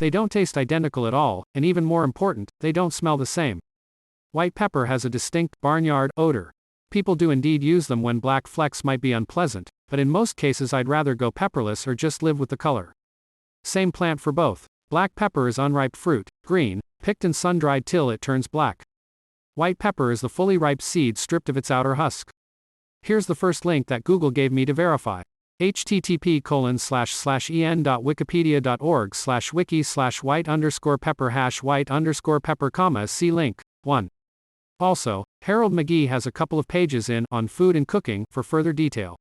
They don't taste identical at all, and even more important, they don't smell the same. White pepper has a distinct, barnyard, odor. People do indeed use them when black flecks might be unpleasant, but in most cases I'd rather go pepperless or just live with the color. Same plant for both. Black pepper is unripe fruit, green, picked and sun-dried till it turns black. White pepper is the fully ripe seed stripped of its outer husk. Here's the first link that Google gave me to verify. http://en.wikipedia.org/wiki/white_pepper #white_pepper, see link. 1. Also, Harold McGee has a couple of pages in On Food and Cooking for further detail.